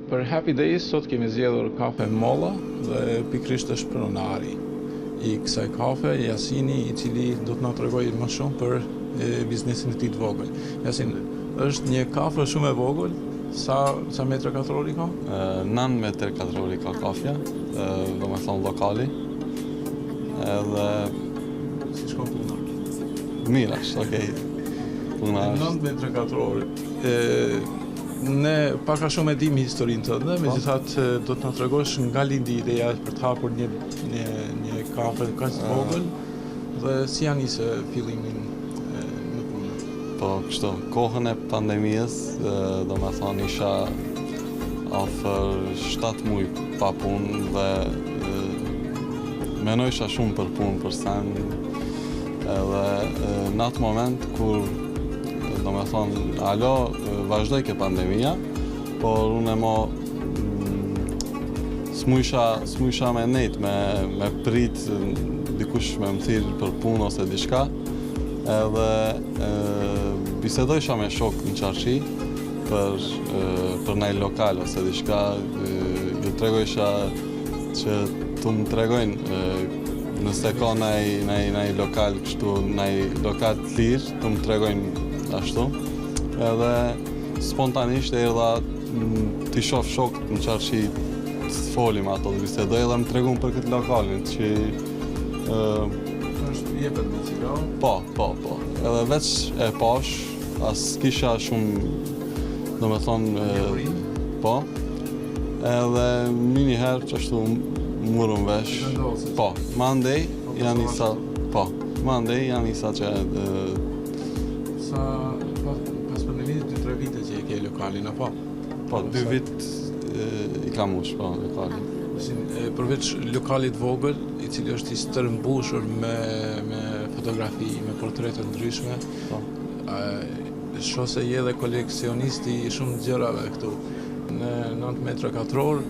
Për Happy Days sot kemi zgjedhur kafe molla dhe pikërisht është pronari I kësaj kafe, Jasini, I cili do të na tregojë më shumë për biznesin e tij të vogël. Jasin, është një kafe shumë e vogël, sa metra katror ka? 9 metër katror ka kafja, do me thonë lokali. Edhe si shkon puna? Mirë është, okej. Puna është 9 metra katror. Ne paka shumë e dim historinë tënde, megjithatë do të na tregosh nga lindi ideja për të hapur një kafe kaq të vogël dhe si janë nisë fillimin në punë. Po, kështu, kohën e pandemisë, do me thonë isha afër 7 muaj pa punë dhe menojsha shumë për punë për sen. Edhe në atë moment kur do me thonë, alo, vazhdoj ke pandemia, por unë e mo s'mujsha me nejt, me prit dikush me më thirë për punë ose diçka, edhe bisedojsha me shok në qarqi për nej lokal ose diçka, ju tregojsha që tu më tregojnë nëse ka nej lokal kështu, nej lokal të lirë, tu më tregojnë ashtu, edhe spontanisht e erdha t'i shoh shokët në qarqi të folim ato të bisedoj edhe më tregun për këtë lokalin që është jepet me cigare? Po. Edhe veç e pash, as kisha shumë, do me thonë, po, edhe një herë që ashtu murëm vesh, po, mandej janë isa që pas pandemisë 2-3 vite që e ke lokalin, apo? Po, 2 vit I kam ush, po, lokalin. Përveç lokalit vogël, I cili është I stërmbushur me fotografi, me portrete ndryshme, shoh se je dhe koleksionist I shumë gjërave këtu. Në 9 metra katror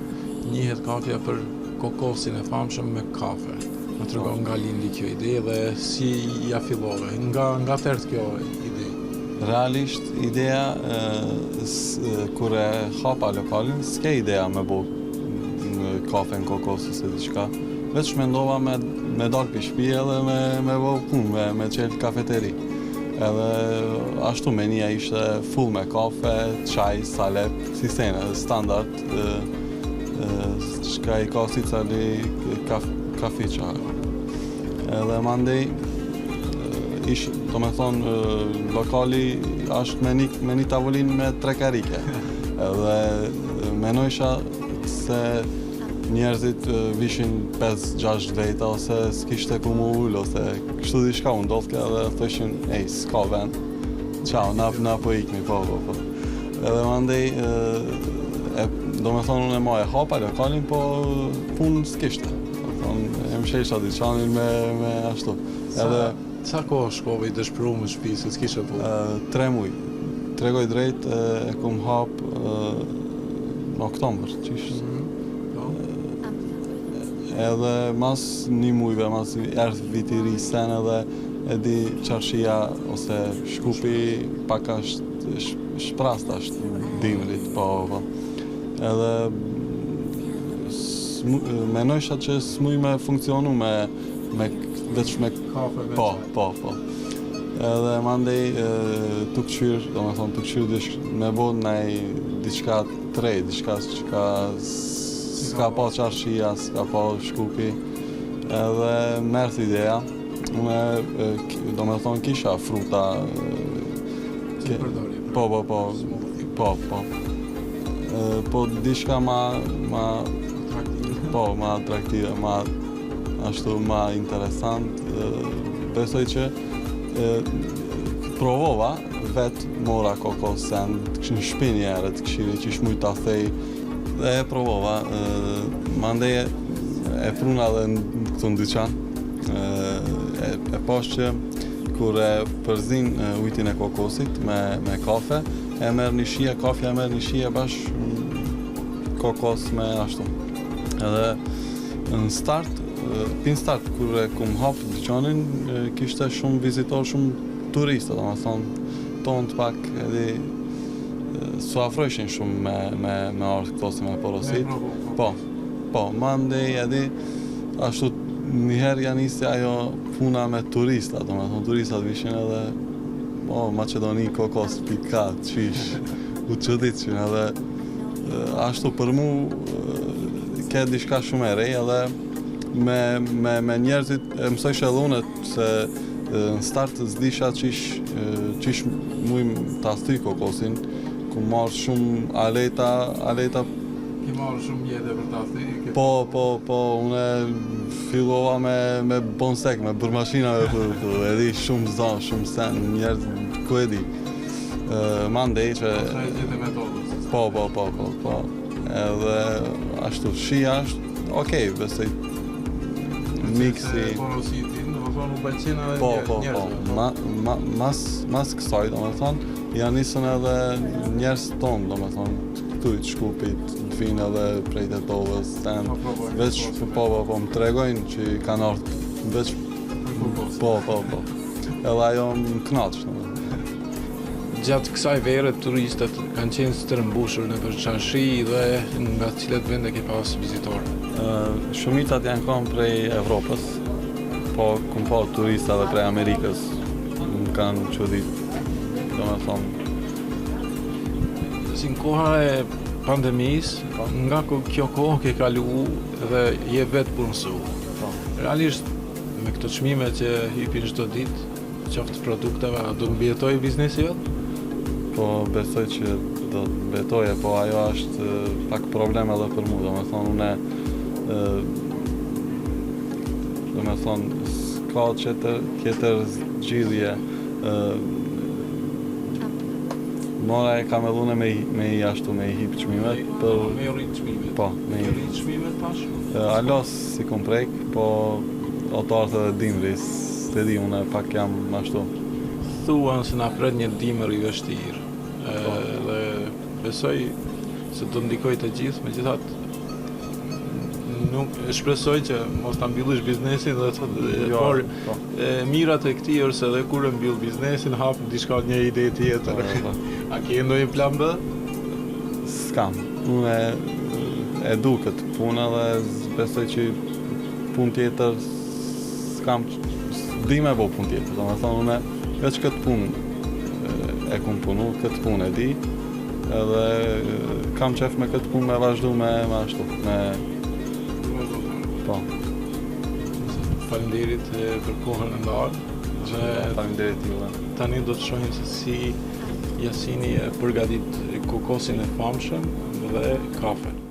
njihet kafja për kokosin e famshëm me kafe. Më tregon nga lindi kjo ide dhe si ja fillove, nga tërët kjo ide. Realisht, ideja, kur e hapa lokalin, s'ke ideja me bo kafe në kokos ose diçka. Veç mendova me dalë për shtëpi edhe me bo punë, me qelë kafeteri. Edhe ashtu menia ishte full me kafe, çaj, salep, si sene, standard, çka I ka si cali kafiqa. Edhe mandej, do me thonë, lokali është me një tavolin me 3 karike. Edhe menojsha se njerëzit vishin 5-6 veta ose s'kishte ku mu ullë ose kështu diçka u ndodhke edhe thëshin, s'ka vend, qau, na po ikmi, po. Edhe mandej, do me thonë unë e ma e hapa lokalin, po punë s'kishte. E më shesha diçanin me ashtu. Sa kohë shkove I dëshpëru më shtëpi, se s'kishe punë? 3 muaj. Tregoj drejt, e kum hap në oktober, qishë. Edhe mas 1 muajve, mas erdh viti ri sen edhe e di qarshia ose Shkupi pak është shprast është dimrit, po. Edhe menojsha që s'muj me funksionu veç me kafe me po. Edhe mandej tu këqyr, do me thonë tu këqyr me bo nej diçka trej, diçka që s'ka pa qarshia, s'ka pa Shkupi. Edhe merth ideja, do me thonë kisha fruta. Po. Po diçka ma atraktive, ma interesant. Besoj që provova, vetë mora kokosen, në shpi një herët, këshiri që shmuj ta thej, dhe e provova. Mandej e pruna dhe në këtu në dyqan, e pash që kur e përzin ujtin e kokosit me kafe, e merr një shije, kafja e merr një shije bash kokos me ashtu. Edhe në start, kur e kum hap dyqanin, kishte shumë vizitor, shumë turistë, do me thonë, tonë të pak, su afrojshin shumë me ardhë këto si me porosit. Po, mandej edhe ashtu njëherë janë nisi ajo puna me turistat, do me thonë turistat vishin edhe Macedoni, kokos, pikat, qish, u qëdit që edhe ashtu për mu ke diçka shumë e rej edhe me njerëzit e mësoj shëllunet se në start s'disha qish mujmë ta thy kokosin, ku marrë shumë aleta. Ki marrë shumë jetë për ta thy? Po, une fillova me bonsek, me bërmashina, edhi shumë zonë, shumë sen, njerëz, ku edhi. Mandej që... Sa e gjithë metodës? Po. Edhe ashtu, shi ashtë, okej, besoj, miksi... Porositin, do më thonë u pëlqen edhe njerëzve? Mas kësaj, do më thonë, janë nisën edhe njerëz tonë, do më thonë, këtujt, Shkupit, të vinë edhe prej Tetovës, veç po, më tregojnë që kanë ardhë, veç po. Edhe ajo më knaqë. Gjatë kësaj vere, turistët kanë qenë stërmbushur në përçarshi dhe nga cilet vende ke pas vizitorë? Shumicat janë konë prej Evropës, po kumë po turista dhe prej Amerikës, më kanë qëdit, do me thonë. Si në koha e pandemisë, nga kjo kohë ke kalu dhe je vetë punësu. Realisht, me këto çmime që hypin çdo ditë, qoftë produkteve, do mbjetoj biznesi vetë? Po besoj që do të mbetoje, po ajo është pak problem edhe për mu, do me thonë une, do me thonë, s'ka tjetër zgjidhje. Mora e kam edhune me i ashtu, me i hip qmimet. Me i rrit qmimet? Po, me i rrit qmimet pash? Alos si kom prejk, po otartë edhe dimri, s'te di, une pak jam ashtu. Thuan se na pret një dimër i vështirë, dhe besoj se do ndikoj të gjithë, megjithatë nuk shpresoj që mos ta mbyllish biznesin dhe por mirat e këtij është edhe kur e mbyll biznesin hap diçka një ide tjetër. A ke ndonjë plan B? S'kam. Unë e du këtë punë dhe besoj që punë tjetër s'kam, di me bo punë tjetër, do me thonë une veç këtë punë e kum punu, këtë punë e di, edhe kam qef me këtë punë me vazhdu me ashtu, Po. Faleminderit për kohën e ndarë. Faleminderit juve. Tani do të shohim se si Jasini e përgatit kokosin e famshëm dhe kafen.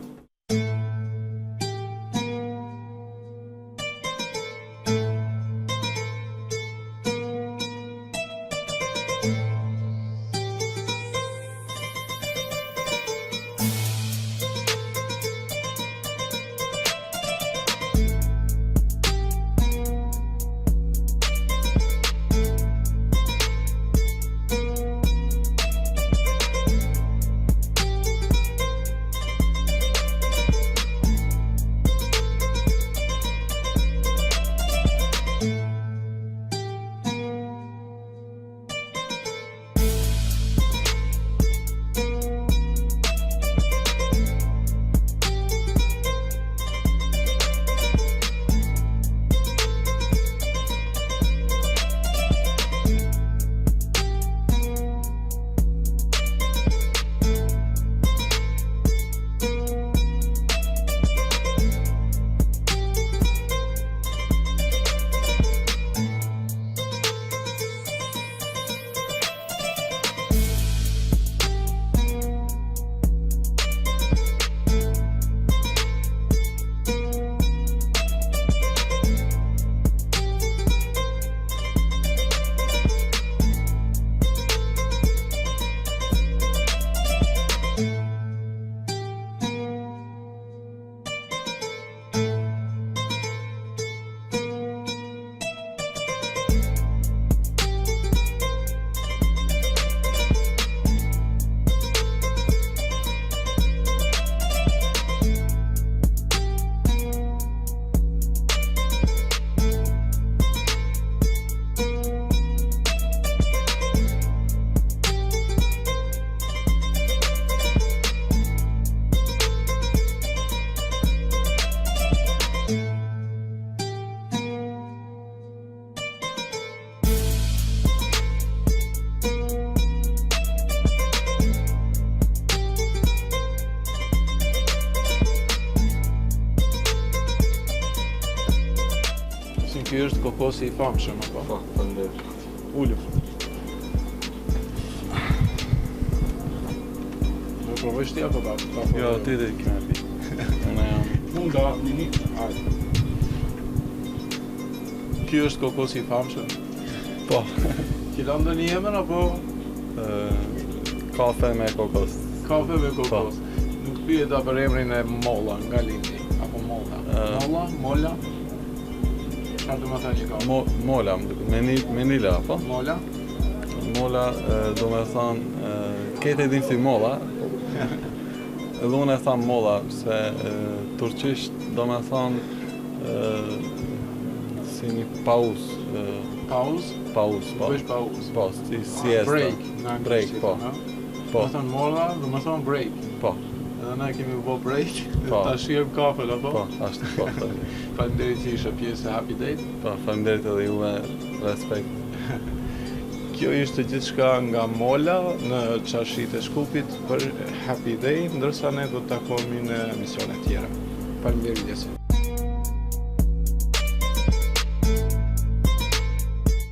Yasin, ky është kokosi I famshëm, apo? Po, faleminderit. Ullu. Do provoj ti apo ta? Jo, ti dhe kena pi. Unë jam. Mund da, një. Hajde. Ky është kokosi I famshëm. Po. Ti la ndonjë emër apo Kafe me kokos. kafe me kokos? Nuk pyeta për emrin e Molla nga Lindi, apo Molla. Molla. Çfarë do të thënë një kafe? Mola, menila, po? Molla. Mola, do me thonë, kete din si mola, edhe unë e thamë mola, se turqisht do me thonë si një pauz. Pauz? Pauz, po. Bësh pauz. Po, si siesta. Break, në Break, po. Po. Do thënë molla, do me thonë break. Po, Edhe na kemi bë break, Po. ta shihem kafen apo? po, ashtu po. Faleminderit që ishe pjesë e Happy Date. Po, faleminderit edhe ju me respekt. Kjo ishte gjithçka nga Molla në Çarshitë e Shkupit për Happy Day, ndërsa ne do të takohemi në emisione tjera. Faleminderit Yasin.